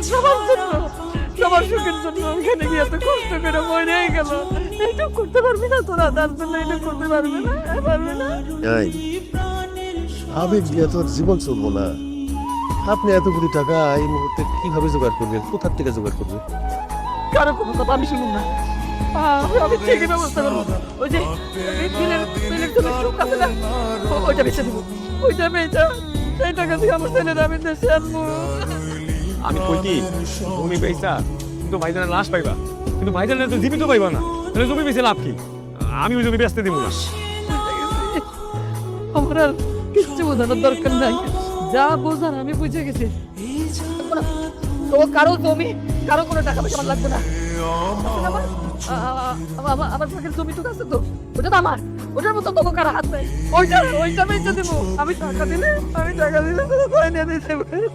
সবার জন্য, সবার সুখের জন্য ওখানে গিয়ে এত কষ্ট করে মরে গেল। এইটুকু করতে পারবি না তোরা? তার জন্য এইটুকু করতে পারবে না? পারবে না? এই আবেগ দিয়ে তোর জীবন চলবো না। আপনি এত কোটি টাকা এই মুহূর্তে কিভাবে জোগাড় করবেন, কোথার থেকে জোগাড় করবেন? কারো কোনো কথা আমি শুনুন না। আমি ঠিকই ব্যবস্থা করবো। ওই যে বিলের জমি টুক আছে না, ওইটা বেঁচে দিব। ওইটা বেচা সেই টাকা দিয়ে আমার ছেলেরা আমি দেশে আনবো। আমি কই কি তুমি পয়সা কিন্তু ভাইজানের লাশ পাইবা, কিন্তু ভাইজানের তো জীবিত পাইবা না, তাহলে জমি বেচে লাভ কি? আমি ওই জমি বেচতে দিব না। আমার আর কিচ্ছু বোঝানোর দরকার নাই, যা বোঝার আমি বুঝে গেছি। তো কারো জমি, কারো কোনো টাকা পয়সা আমার লাগবে না। আমার পাখির জমিটুকু আছে তো, ওটা তো আমার, ওটার মতো তোকে কারো হাত নেই। ওইটা বেঁচে দিব। আমি টাকা দিলে তো করে নিয়ে দিতে পারি।